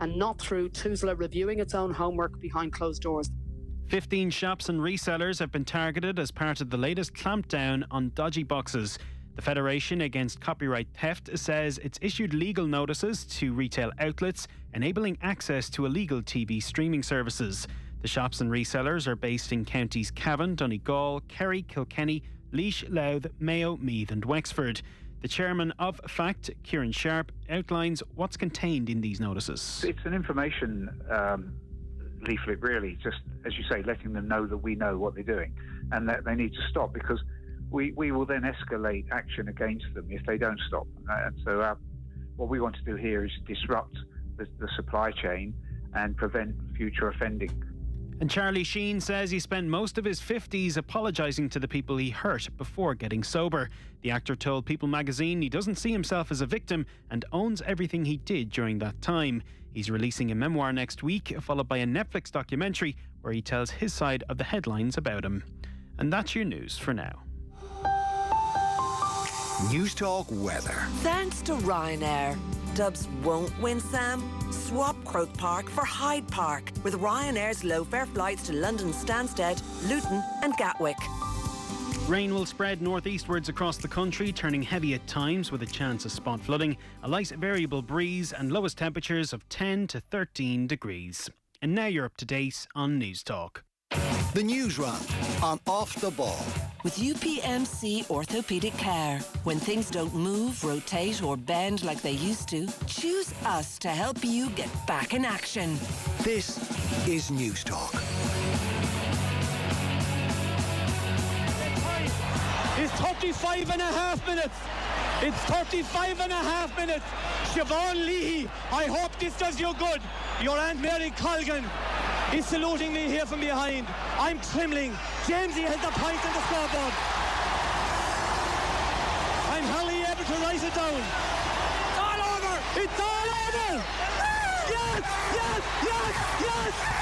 and not through Tuzla reviewing its own homework behind closed doors. 15 shops and resellers have been targeted as part of the latest clampdown on dodgy boxes. The Federation Against Copyright Theft says it's issued legal notices to retail outlets, enabling access to illegal TV streaming services. The shops and resellers are based in counties Cavan, Donegal, Kerry, Kilkenny, Laois, Louth, Mayo, Meath and Wexford. The chairman of FACT, Kieran Sharp, outlines what's contained in these notices. It's an information leaflet, really, just, as you say, letting them know that we know what they're doing and that they need to stop, because we will then escalate action against them if they don't stop. And so what we want to do here is disrupt the supply chain and prevent future offending. And Charlie Sheen says he spent most of his 50s apologising to the people he hurt before getting sober. The actor told People magazine he doesn't see himself as a victim and owns everything he did during that time. He's releasing a memoir next week, followed by a Netflix documentary where he tells his side of the headlines about him. And that's your news for now. News Talk weather. Thanks to Ryanair. Dubs won't win, Sam. Swap Croke Park for Hyde Park with Ryanair's low-fare flights to London Stansted, Luton and Gatwick. Rain will spread northeastwards across the country, turning heavy at times with a chance of spot flooding, a light variable breeze and lowest temperatures of 10 to 13 degrees. And now you're up to date on News Talk. The Newsround on Off the Ball. With UPMC Orthopaedic Care. When things don't move, rotate or bend like they used to, choose us to help you get back in action. This is News Talk. It's 35 and a half minutes. It's 35 and a half minutes. Siobhan Leahy, I hope this does you good. Your Aunt Mary Colgan is saluting me here from behind. I'm trembling. Jamesy has the point on the scoreboard. I'm hardly able to write it down. It's all over. It's all over. Yes, yes, yes, yes.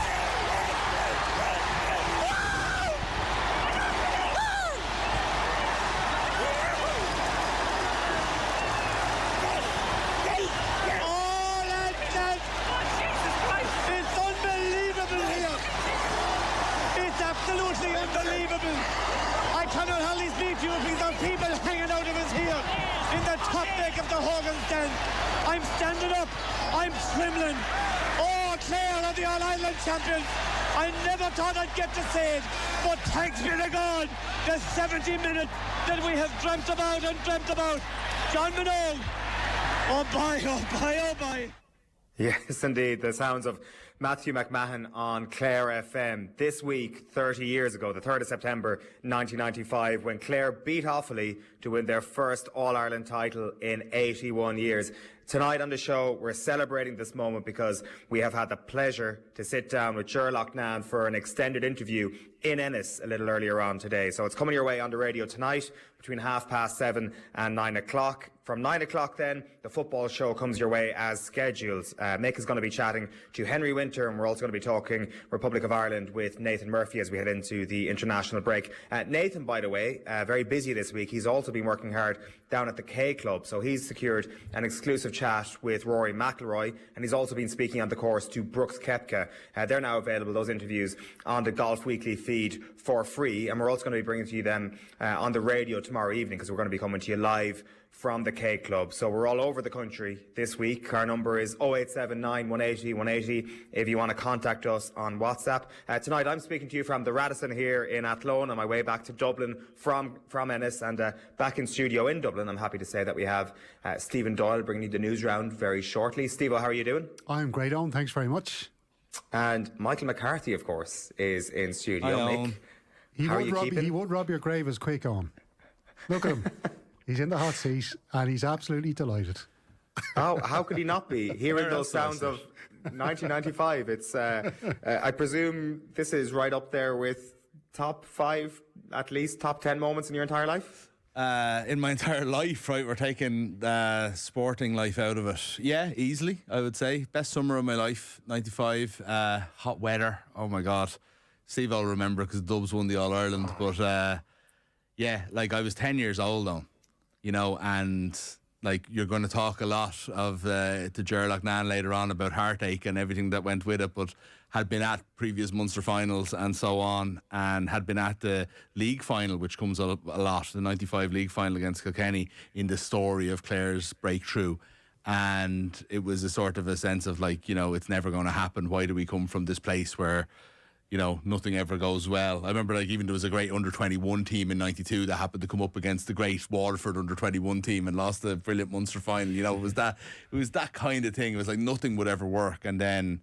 Absolutely unbelievable. I cannot hardly speak to you because there are people hanging out of us here in the top deck of the Hogan's Den. I'm standing up. I'm trembling. Oh, Clare are the All-Ireland champions. I never thought I'd get to say it, but thanks be to God, the 70 minutes that we have dreamt about and dreamt about. John Minogue. Oh boy, oh boy, oh boy. Yes, indeed. The sounds of Matthew McMahon on Clare FM. This week, 30 years ago, the 3rd of September 1995, when Clare beat Offaly to win their first All-Ireland title in 81 years. Tonight on the show, we're celebrating this moment because we have had the pleasure to sit down with Ger Loughnane for an extended interview in Ennis a little earlier on today. So it's coming your way on the radio tonight between 7:30 and 9 o'clock. From 9 o'clock then, the football show comes your way as scheduled. Mick is going to be chatting to Henry Winter, and we're also going to be talking Republic of Ireland with Nathan Murphy as we head into the international break. Nathan, by the way, very busy this week. He's also been working hard down at the K Club, so he's secured an exclusive chat with Rory McIlroy, and he's also been speaking on the course to Brooks Koepka. They're now available, those interviews, on the Golf Weekly feed for free, and we're also going to be bringing to you them on the radio tomorrow evening, because we're going to be coming to you live from the K Club. So we're all over the country this week. Our number is 0879 180 180 if you want to contact us on WhatsApp. Tonight I'm speaking to you from the Radisson here in Athlone on my way back to Dublin from Ennis, and back in studio in Dublin I'm happy to say that we have Stephen Doyle bringing you the news round very shortly. Stevo, how are you doing? I'm great, Owen. Thanks very much. And Michael McCarthy, of course, is in studio. Mick, he won't rob your grave as quick, Owen. Look at him. He's in the hot seat and he's absolutely delighted. Oh, how could he not be? Hearing those sounds of 1995. It's, I presume this is right up there with top 5, at least top 10 moments in your entire life? In my entire life, right? We're taking sporting life out of it. Yeah, easily, I would say. Best summer of my life, 95. Hot weather. Oh my God. Steve, I'll remember because Dubs won the All-Ireland. But yeah, like I was 10 years old though, you know, and like, you're going to talk a lot of to Gerlach Nan later on about heartache and everything that went with it, but had been at previous Munster finals and so on, and had been at the league final, which comes up a lot, the 95 league final against Kilkenny, in the story of Clare's breakthrough. And it was a sort of a sense of, like, you know, it's never going to happen. Why do we come from this place where, you know, nothing ever goes well? I remember, like, even there was a great under-21 team in 92 that happened to come up against the great Waterford under-21 team and lost the brilliant Munster final. You know, it was that kind of thing. It was like nothing would ever work. And then,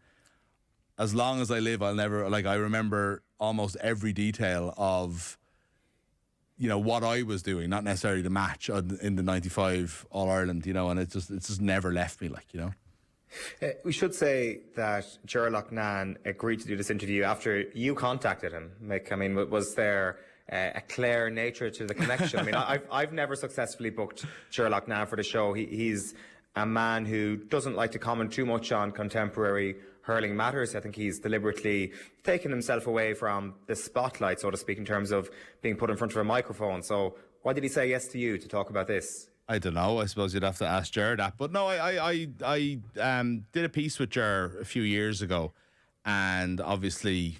as long as I live, I'll never, like, I remember almost every detail of, you know, what I was doing, not necessarily the match in the 95 All-Ireland, you know, and it's just never left me, like, you know. We should say that Gerlach Nan agreed to do this interview after you contacted him, Mick. I mean, was there a Clare nature to the connection? I mean, I've never successfully booked Gerlach Nan for the show. He's a man who doesn't like to comment too much on contemporary hurling matters. I think he's deliberately taken himself away from the spotlight, so to speak, in terms of being put in front of a microphone. So why did he say yes to you to talk about this? I don't know. I suppose you'd have to ask Ger that. But no, I did a piece with Ger a few years ago, and obviously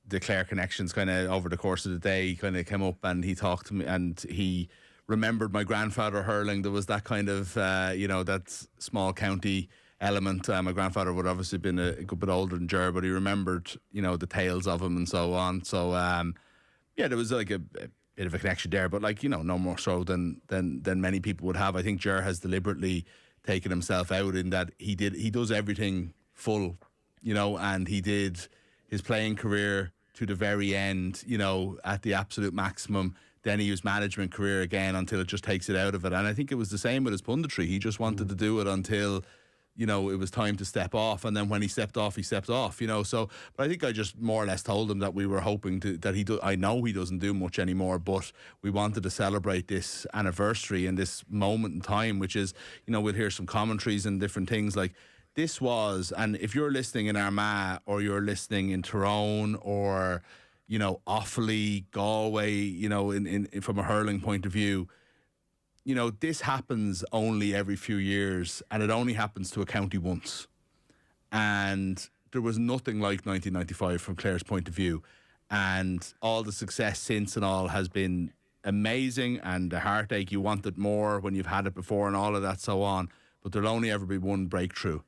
the Clare connections kind of over the course of the day kind of came up, and he talked to me, and he remembered my grandfather hurling. There was that kind of, you know, that small county element. My grandfather would obviously have been a good bit older than Ger, but he remembered, you know, the tales of him and so on. So, yeah, there was like a bit of a connection there, but, like, you know, no more so than many people would have. I think Ger has deliberately taken himself out in that he does everything full, you know, and he did his playing career to the very end, you know, at the absolute maximum. Then he used management career again until it just takes it out of it. And I think it was the same with his punditry. He just wanted to do it until, you know, it was time to step off. And then when he stepped off, you know. So, but I think I just more or less told him that we were hoping that I know he doesn't do much anymore, but we wanted to celebrate this anniversary and this moment in time, which is, you know, we'll hear some commentaries and different things like this was. And if you're listening in Armagh, or you're listening in Tyrone, or, you know, Offaly, Galway, you know, in from a hurling point of view, you know, this happens only every few years, and it only happens to a county once. And there was nothing like 1995 from Clare's point of view. And all the success since and all has been amazing, and the heartache, you wanted more when you've had it before and all of that, so on. But there'll only ever be one breakthrough.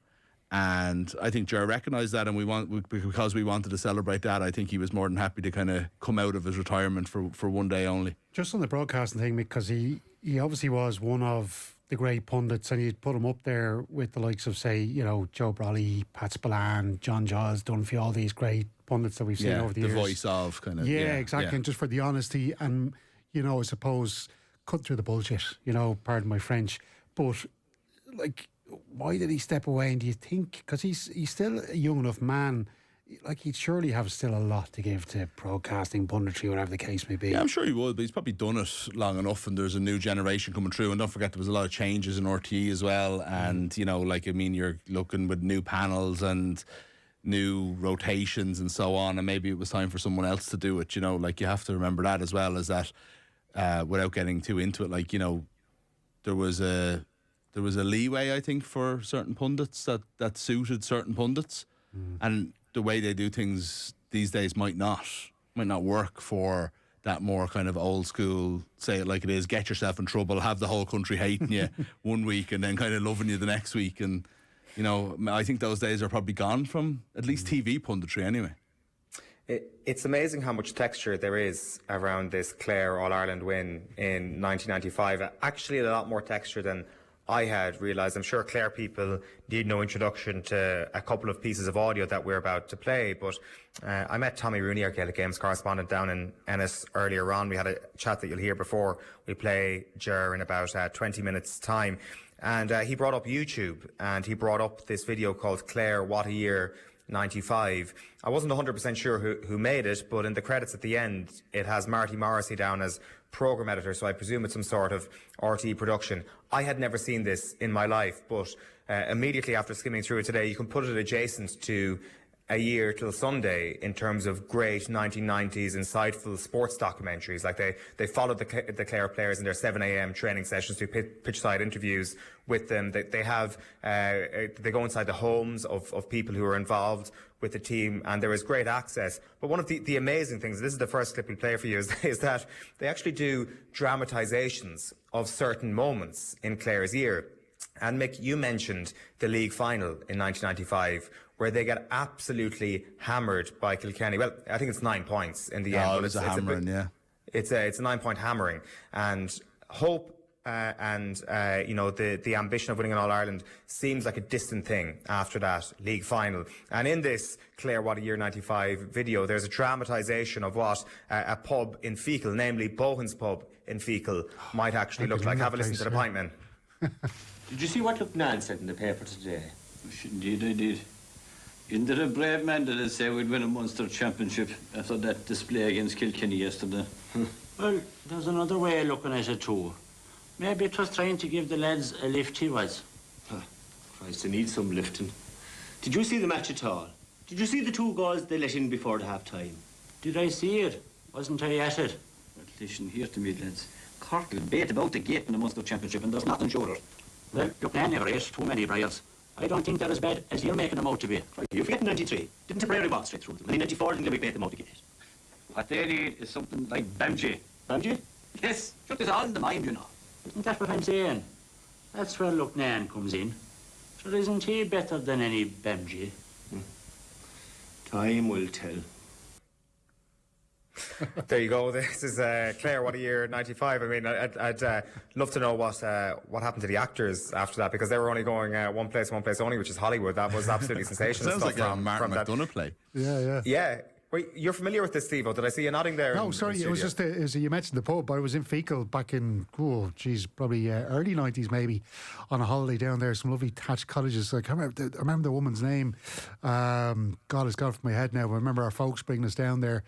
And I think Ger recognised that, and because we wanted to celebrate that, I think he was more than happy to kind of come out of his retirement for one day only. Just on the broadcasting thing, because he obviously was one of the great pundits, and you'd put him up there with the likes of, say, you know, Joe Brolly, Pat Spillane, John Giles, Dunphy, all these great pundits that we've seen over the years. The voice of kind of. Yeah, exactly. Yeah. And just for the honesty and, you know, I suppose, cut through the bullshit, you know, pardon my French. But, like, why did he step away? And do you think, because he's still a young enough man, like, he'd surely have still a lot to give to broadcasting, punditry, whatever the case may be. Yeah, I'm sure he would, but he's probably done it long enough, and there's a new generation coming through. And don't forget, there was a lot of changes in RTE as well. And, you know, like, I mean, you're looking with new panels and new rotations and so on, and maybe it was time for someone else to do it, you know. Like, you have to remember that, as well as that, without getting too into it, like, you know, there was a leeway, I think, for certain pundits that suited certain pundits. And the way they do things these days might not work for that more kind of old school, say it like it is, get yourself in trouble, have the whole country hating you one week and then kind of loving you the next week. And, you know, I think those days are probably gone from at least TV punditry anyway. It's amazing how much texture there is around this Clare All-Ireland win in 1995. Actually, a lot more texture than I had realised. I'm sure Clare people need no introduction to a couple of pieces of audio that we're about to play, but I met Tommy Rooney, our Gaelic Games correspondent, down in Ennis earlier on. We had a chat that you'll hear before we play Ger in about 20 minutes' time. And he brought up YouTube, and he brought up this video called Clare, What a Year 95. I wasn't 100% sure who made it, but in the credits at the end, it has Marty Morrissey down as program editor, so I presume it's some sort of RTE production. I had never seen this in my life, but immediately after skimming through it today, you can put it adjacent to a year till Sunday in terms of great 1990s insightful sports documentaries. Like they followed the Clare players in their 7 a.m. training sessions, do pitch-side interviews with them. They go inside the homes of people who are involved with the team, and there is great access. But one of the amazing things, this is the first clip we play for you, is that they actually do dramatisations of certain moments in Clare's year. And Mick, you mentioned the league final in 1995, where they get absolutely hammered by Kilkenny. Well, I think it's 9 points in the end. But it's a hammering, yeah. It's a 9-point hammering, and hope and the ambition of winning an All Ireland seems like a distant thing after that league final. And in this Clare What a Year 95 video, there's a dramatisation of what a pub in Fecal, namely Bohan's pub in Fecal, might actually look like. Have a listen to the pint men. Did you see what Dunne said in the paper today? Indeed, I did. Isn't it a brave man that say we'd win a Munster championship after that display against Kilkenny yesterday? Well, there's another way of looking at it too. Maybe it was trying to give the lads a lift, he was. Christ, they need some lifting. Did you see the match at all? Did you see the 2 goals they let in before the half-time? Did I see it? Wasn't I at it? Well, listen here to me, lads. Cork will bait about the gate in the Munster championship and there's nothing short. Well, look, I never ate too many briars. I don't think they're as bad as you're making them out to be. Right, you forget in 93. Didn't Tipperary walk straight through them? And in 94, didn't we bait them out the gate? What they need is something like Bamji. Bamji? Yes, just is all in the mind, you know. Isn't that what I'm saying? That's where Lucknan comes in. So isn't he better than any Bamji? Time will tell. There you go. This is Clare What a Year 95. I mean, I'd love to know what happened to the actors after that, because they were only going one place only, which is Hollywood. That was absolutely sensational. Sounds like a Martin McDonagh play. Yeah. Wait, you're familiar with this, Stevo? Did I see you nodding there? No, sorry, it was just you mentioned the pub. I was in Fecal back in probably early 90s maybe, on a holiday down there. Some lovely thatched cottages. I remember the woman's name. God, it's gone from my head now. But I remember our folks bringing us down there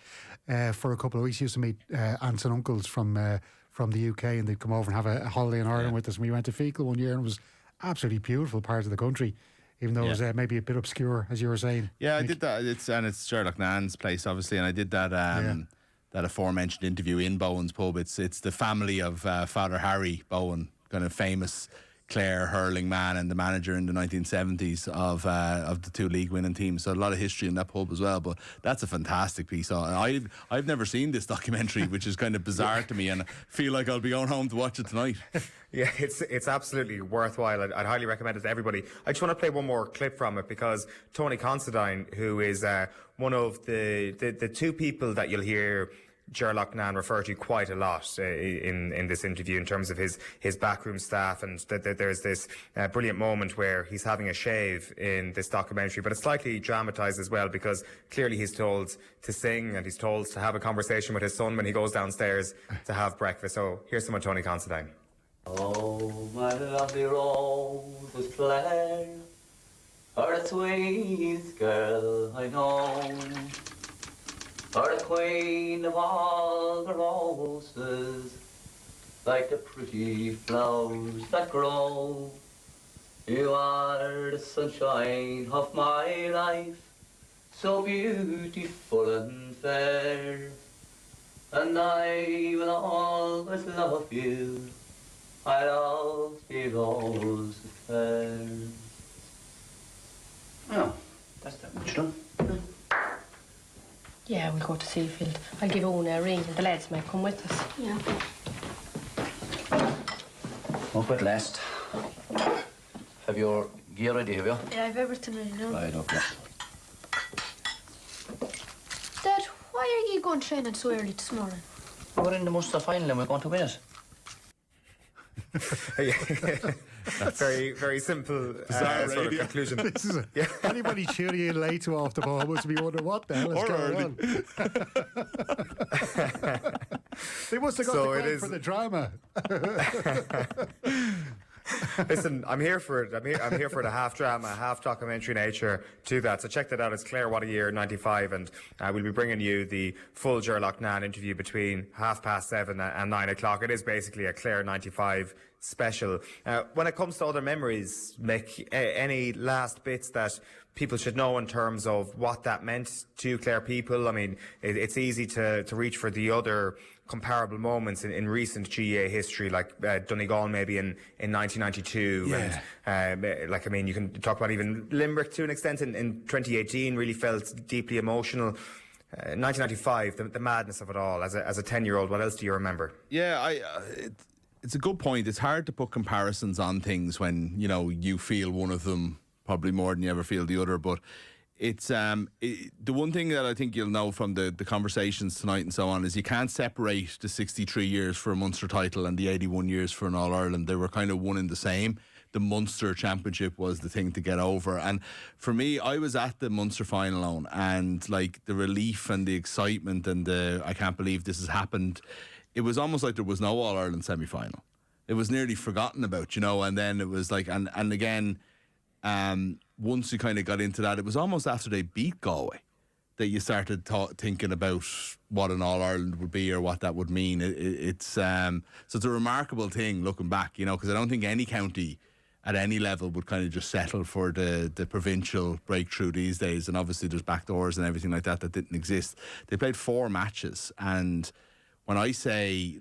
for a couple of weeks. Used to meet aunts and uncles from the UK, and they'd come over and have a holiday in Ireland with us. And we went to Fecal one year, and it was absolutely beautiful part of the country. Even though it was maybe a bit obscure, as you were saying. Yeah, I did that. It's Sherlock Nan's place, obviously, and I did that that aforementioned interview in Bowen's pub. It's the family of Father Harry Bowen, kind of famous Clare hurling man and the manager in the 1970s of the 2 league winning teams. So a lot of history in that pub as well. But that's a fantastic piece. I've never seen this documentary, which is kind of bizarre to me, and I feel like I'll be going home to watch it tonight. Yeah, it's absolutely worthwhile. I'd highly recommend it to everybody. I just want to play one more clip from it, because Tony Considine, who is one of the 2 people that you'll hear Sherlock Nan refer to quite a lot in this interview in terms of his backroom staff, and there's this brilliant moment where he's having a shave in this documentary, but it's slightly dramatised as well, because clearly he's told to sing and he's told to have a conversation with his son when he goes downstairs to have breakfast. So here's some of Tony Considine. Oh, my lovely rose is Clare, or the sweetest girl I know, or the queen of all the roses, like the pretty flowers that grow. You are the sunshine of my life, so beautiful and fair, and I will always love you. I'll always be rose fair. Oh, that's that much done. Yeah, we'll go to Seafield. I'll give Owen a ring and the lads might come with us. Yeah. Up at last. Have your gear ready, have you? Yeah, I've everything ready now. Right, okay. Dad, why are you going training so early this morning? We're in the Munster final and we're going to win it. Very, very simple sort of conclusion. This is anybody tuning in late to Off the Ball must be wondering what the hell is going on. They must have got the credit for the drama. Listen, I'm here for it. I'm here for the half drama, half documentary nature to that. So check that out. It's Clare What a Year 95, and we'll be bringing you the full Sherlock Nan interview between 7:30 and 9 o'clock. It is basically a Clare 95 special. When it comes to other memories, Mick, any last bits that people should know in terms of what that meant to Clare people? I mean, it's easy to reach for the other comparable moments in recent GAA history, like Donegal maybe in 1992. Yeah. And you can talk about even Limerick to an extent in 2018, really felt deeply emotional. 1995, the madness of it all. As a 10-year-old, what else do you remember? Yeah, it's a good point. It's hard to put comparisons on things when, you feel one of them probably more than you ever feel the other. But it's the one thing that I think you'll know from the conversations tonight and so on is you can't separate the 63 years for a Munster title and the 81 years for an All-Ireland. They were kind of one and the same. The Munster Championship was the thing to get over. And for me, I was at the Munster final on, and like the relief and the excitement and I can't believe this has happened. It was almost like there was no All-Ireland semi-final. It was nearly forgotten about, and then it was like, and again, once you kind of got into that, it was almost after they beat Galway that you started thinking about what an All-Ireland would be or what that would mean. So it's a remarkable thing looking back, because I don't think any county at any level would kind of just settle for the provincial breakthrough these days. And obviously there's backdoors and everything like that didn't exist. They played 4 matches, and when I say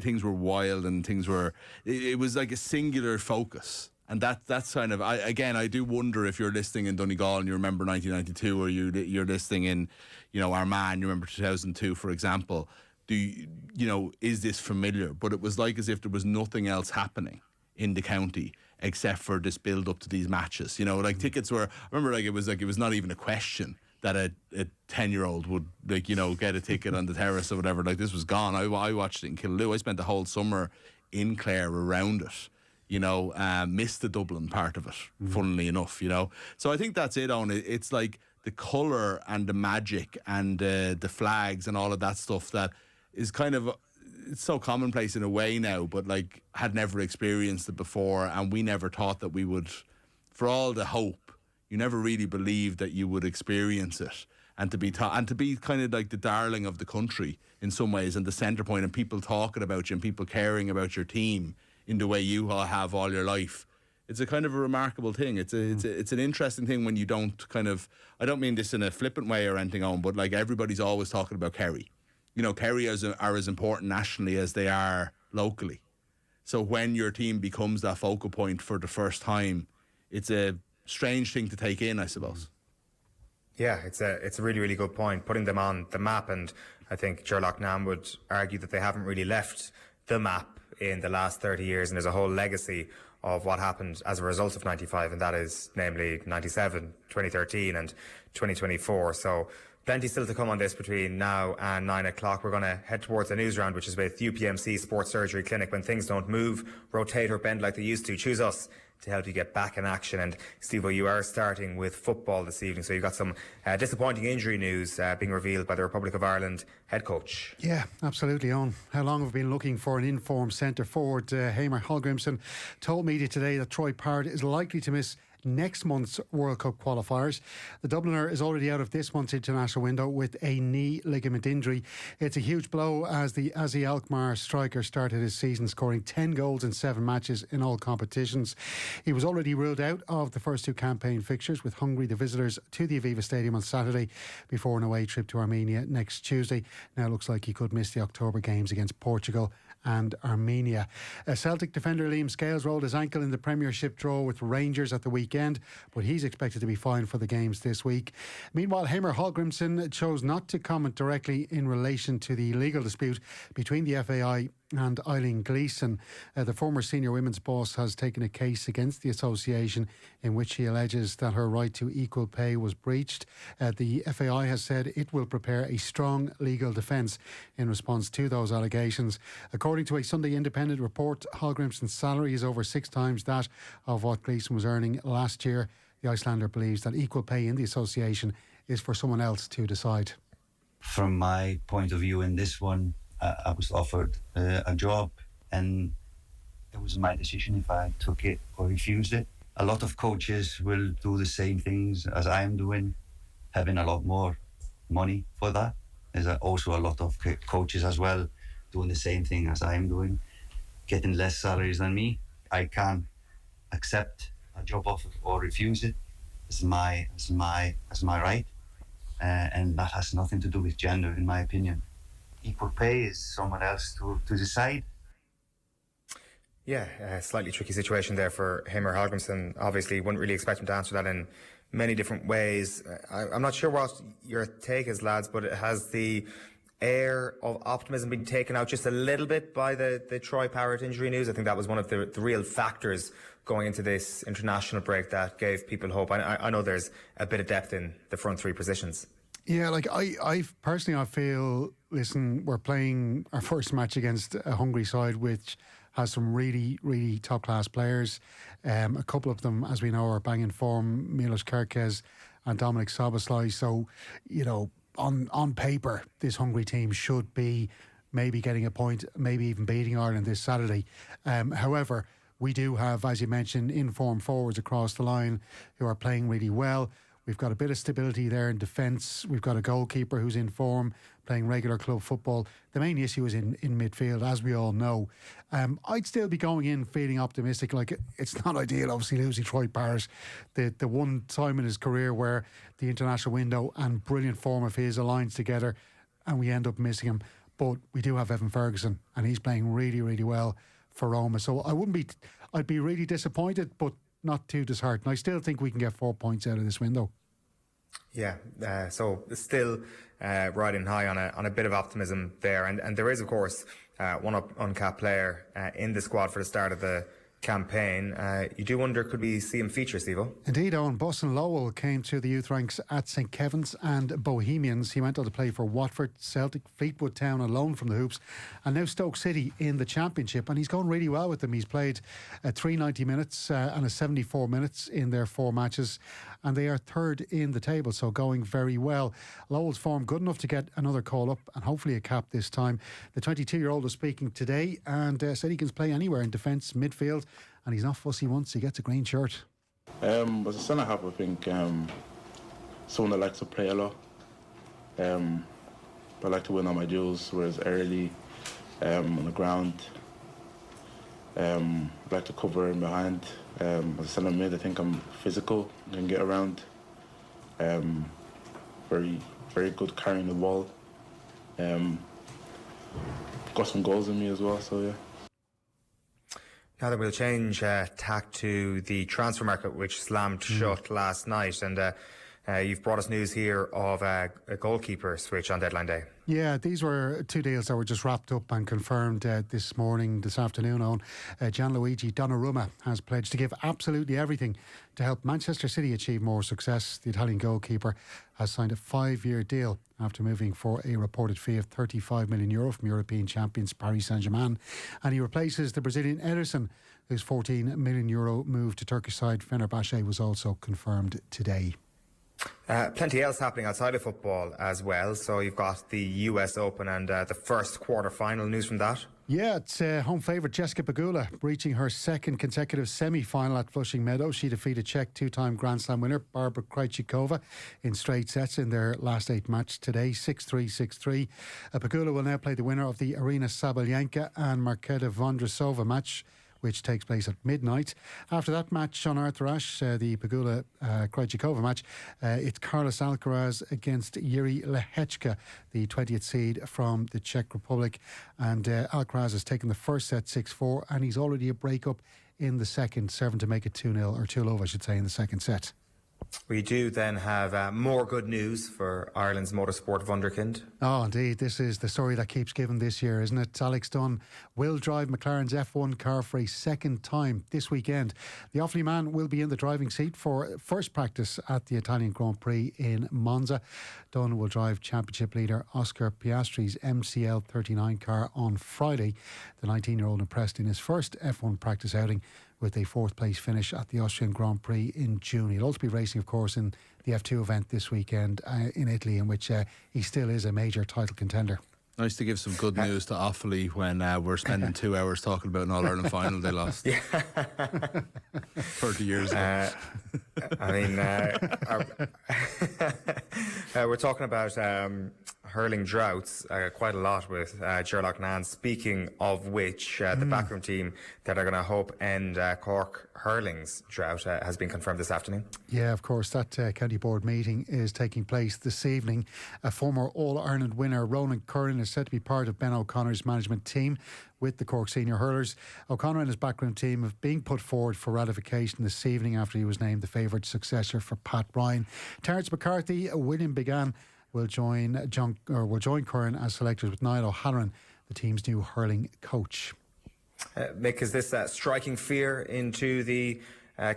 things were wild and things were, it was like a singular focus. And that's kind of, I do wonder if you're listening in Donegal and you remember 1992, or you're listening in, Armagh, you remember 2002, for example. Is this familiar? But it was like as if there was nothing else happening in the county except for this build up to these matches. Tickets were, I remember it was not even a question that a 10-year-old would get a ticket on the terrace or whatever. Like, this was gone. I watched it in Killaloe. I spent the whole summer in Clare around it. Missed the Dublin part of it, funnily enough, So I think that's it, Owen. It's like the colour and the magic and the flags and all of that stuff that is kind of, it's so commonplace in a way now, but like had never experienced it before, and we never thought that we would, for all the hope, you never really believed that you would experience it, and to be kind of like the darling of the country in some ways, and the centre point, and people talking about you and people caring about your team in the way you all have all your life. It's a kind of a remarkable thing. It's an interesting thing when you don't kind of, I don't mean this in a flippant way or anything on, but like everybody's always talking about Kerry. Kerry are as important nationally as they are locally. So when your team becomes that focal point for the first time, it's a strange thing to take in, I suppose. Yeah, it's a really, really good point, putting them on the map. And I think Sherlock Nam would argue that they haven't really left the map in the last 30 years, and there's a whole legacy of what happened as a result of 95, and that is namely 97, 2013 and 2024. So plenty still to come on this between now and 9 o'clock. We're going to head towards the news round, which is with UPMC Sports Surgery Clinic. When things don't move, rotate or bend like they used to, choose us to help you get back in action. And Stevo, you are starting with football this evening, so you've got some disappointing injury news being revealed by the Republic of Ireland head coach. Yeah, absolutely, Owen. How long have we been looking for an informed centre forward? Eamon Hallgrímsson told media today that Troy Parrott is likely to miss next month's World Cup qualifiers. The Dubliner is already out of this month's international window with a knee ligament injury. It's a huge blow as the Azi Alkmaar striker started his season scoring 10 goals in 7 matches in all competitions. He was already ruled out of the first 2 campaign fixtures, with Hungary the visitors to the Aviva Stadium on Saturday before an away trip to Armenia next Tuesday. Now it looks like he could miss the October games against Portugal and Armenia. Celtic defender Liam Scales rolled his ankle in the Premiership draw with Rangers at the weekend, but he's expected to be fine for the games this week. Meanwhile, Eamon Hallgrímsson chose not to comment directly in relation to the legal dispute between the FAI and Eileen Gleeson. The former senior women's boss has taken a case against the association in which she alleges that her right to equal pay was breached. The FAI has said it will prepare a strong legal defence in response to those allegations. According to a Sunday Independent report, Hallgrímsson's salary is over 6 times that of what Gleeson was earning last year. The Icelander believes that equal pay in the association is for someone else to decide. From my point of view in this one, I was offered a job, and it was my decision if I took it or refused it. A lot of coaches will do the same things as I am doing, having a lot more money for that. There's also a lot of coaches as well doing the same thing as I am doing, getting less salaries than me. I can't accept a job offer or refuse it. as my right, and that has nothing to do with gender, in my opinion. Equal pay is someone else to decide. Yeah, a slightly tricky situation there for him or Hallgrímsson. Obviously, wouldn't really expect him to answer that in many different ways. I'm not sure what your take is, lads, but it has the air of optimism been taken out just a little bit by the Troy Parrott injury news. I think that was one of the real factors going into this international break that gave people hope. I know there's a bit of depth in the front three positions. Yeah, like I personally, I feel, listen, we're playing our first match against a Hungary side which has some really, really top-class players. A couple of them, as we know, are banging form, Milos Kerkez and Dominic Szoboszlai. So, you know, on paper, this Hungary team should be maybe getting a point, maybe even beating Ireland this Saturday. However, we do have, as you mentioned, in-form forwards across the line who are playing really well. We've got a bit of stability there in defence. We've got a goalkeeper who's in form, playing regular club football. The main issue is in midfield, as we all know. I'd still be going in feeling optimistic. Like, it's not ideal, obviously, losing Troy Parrott. The one time in his career where the international window and brilliant form of his aligns together and we end up missing him. But we do have Evan Ferguson, and he's playing really, really well for Roma. So I'd be really disappointed, but not too disheartened. I still think we can get 4 points out of this window. Yeah, so still riding high on a bit of optimism there. And there is, of course, one uncapped player in the squad for the start of the campaign. You do wonder, could we see him feature, Stevo? Indeed, Owen. Boston Lowell came to the youth ranks at St Kevin's and Bohemians. He went on to play for Watford, Celtic, Fleetwood Town on loan from the Hoops, and now Stoke City in the Championship. And he's going really well with them. He's played 390 minutes and a 74 minutes in their 4 matches, and they are third in the table, so going very well. Lowell's form good enough to get another call up and hopefully a cap this time. The 22-year-old was speaking today and said he can play anywhere in defence, midfield, and he's not fussy once he gets a green shirt. As a centre half, I think someone that likes to play a lot. I like to win all my duels, whereas early on the ground, I like to cover in behind. As a centre mid, I think I'm physical, I can get around. Very, very good carrying the ball. Got some goals in me as well, so yeah. Now then, we'll change tack to the transfer market, which slammed shut last night. And you've brought us news here of a goalkeeper switch on deadline day. Yeah, these were 2 deals that were just wrapped up and confirmed this afternoon on. Gianluigi Donnarumma has pledged to give absolutely everything to help Manchester City achieve more success. The Italian goalkeeper has signed a 5-year deal after moving for a reported fee of €35 million from European champions Paris Saint-Germain. And he replaces the Brazilian Ederson, whose €14 million move to Turkish side Fenerbahce was also confirmed today. Plenty else happening outside of football as well. So you've got the US Open and the first quarter-final. News from that? Yeah, it's home favourite Jessica Pegula reaching her second consecutive semi-final at Flushing Meadows. She defeated Czech 2-time Grand Slam winner Barbara Krejcikova in straight sets in their last 8 match today, 6-3, 6-3. Pegula will now play the winner of the Arina Sabalenka and Marketa Vondrasova match, which takes place at midnight. After that match on Arthur Ashe, the Pegula Krejcikova match, it's Carlos Alcaraz against Yuri Lehechka, the 20th seed from the Czech Republic. And Alcaraz has taken the first set 6-4, and he's already a break-up in the second, serving to make it 2-0, or 2-0, I should say, in the second set. We do then have more good news for Ireland's motorsport wunderkind. Oh, indeed. This is the story that keeps giving this year, isn't it? Alex Dunne will drive McLaren's F1 car for a second time this weekend. The Offaly man will be in the driving seat for first practice at the Italian Grand Prix in Monza. Dunne will drive championship leader Oscar Piastri's MCL 39 car on Friday. The 19-year-old impressed in his first F1 practice outing with a 4th place finish at the Austrian Grand Prix in June. He'll also be racing, of course, in the F2 event this weekend in Italy, in which he still is a major title contender. Nice to give some good news to Offaly when we're spending 2 hours talking about an All-Ireland final they lost. 30 years ago. I mean, we're talking about hurling droughts quite a lot with Gerlach Nan. Speaking of which, the backroom team that are going to hope end Cork Hurling's drought has been confirmed this afternoon. Yeah, of course, that county board meeting is taking place this evening. A former All-Ireland winner, Ronan Curran, is set to be part of Ben O'Connor's management team with the Cork senior hurlers. O'Connor and his backroom team have been put forward for ratification this evening after he was named the favoured successor for Pat Ryan. Terence McCarthy, William Began will join Curran as selectors, with Niall O'Halloran, the team's new hurling coach. Mick, is this striking fear into the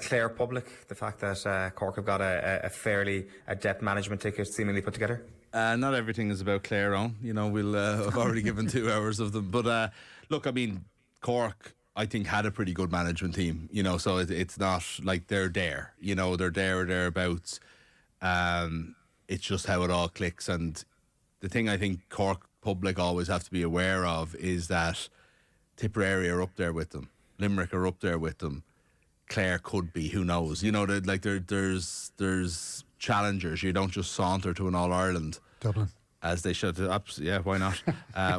Clare public, the fact that Cork have got a fairly adept management ticket seemingly put together? Not everything is about Clare on. We'll I've already given 2 hours of them. But look, I mean, Cork, I think, had a pretty good management team. So it's not like they're there. They're there or thereabouts. It's just how it all clicks. And the thing I think Cork public always have to be aware of is that Tipperary are up there with them. Limerick are up there with them. Clare could be, who knows? There's challengers. You don't just saunter to an All-Ireland. Dublin. As they should. Yeah, why not?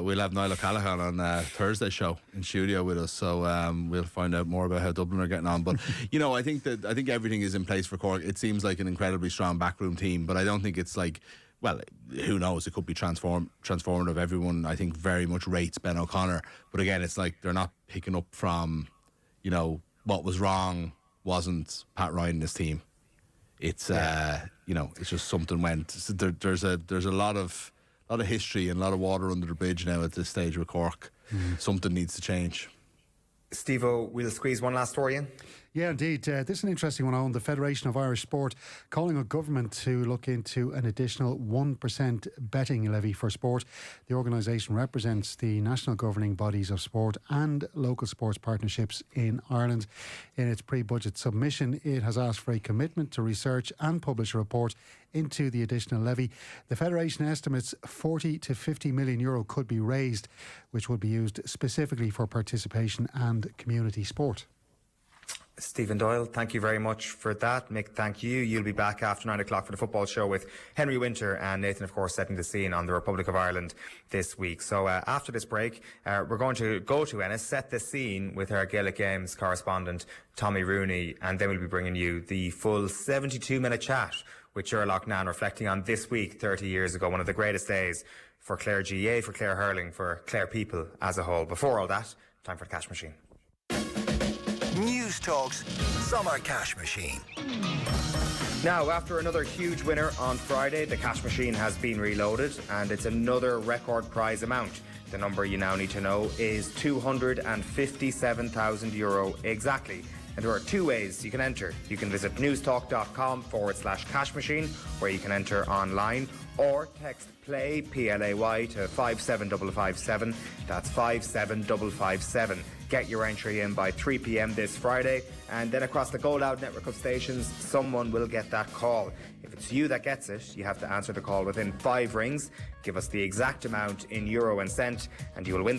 We'll have Niall O'Callaghan on Thursday's show in studio with us, so we'll find out more about how Dublin are getting on. But I think everything is in place for Cork. It seems like an incredibly strong backroom team, but I don't think it's like, well, who knows? It could be transformative. Everyone, I think, very much rates Ben O'Connor, but again, it's like they're not picking up from, what was wrong wasn't Pat Ryan and his team. It's it's just something went. There's a lot of history and a lot of water under the bridge now at this stage with Cork. Something needs to change. Stevo, we'll squeeze one last story in. Yeah, indeed. This is an interesting one on the Federation of Irish Sport calling on government to look into an additional 1% betting levy for sport. The organisation represents the national governing bodies of sport and local sports partnerships in Ireland. In its pre-budget submission, it has asked for a commitment to research and publish a report into the additional levy. The Federation estimates 40 to 50 million euro could be raised, which would be used specifically for participation and community sport. Stephen Doyle, thank you very much for that. Mick, thank you. You'll be back after 9 o'clock for the football show with Henry Winter and Nathan, of course, setting the scene on the Republic of Ireland this week. So after this break, we're going to go to Ennis, set the scene with our Gaelic Games correspondent, Tommy Rooney, and then we'll be bringing you the full 72-minute chat with Gerlach Nan, reflecting on this week 30 years ago, one of the greatest days for Clare GAA, for Clare Hurling, for Clare people as a whole. Before all that, time for the cash machine. News Talk's Summer Cash Machine. Now, after another huge winner on Friday, the cash machine has been reloaded and it's another record prize amount. The number you now need to know is €257,000 exactly. And there are 2 ways you can enter. You can visit newstalk.com/cash machine, where you can enter online, or text PLAY, PLAY, to 57557. That's 57557. Get your entry in by 3 p.m. this Friday, and then across the Go Loud network of stations, someone will get that call. If it's you that gets it, you have to answer the call within 5 rings. Give us the exact amount in euro and cent, and you will win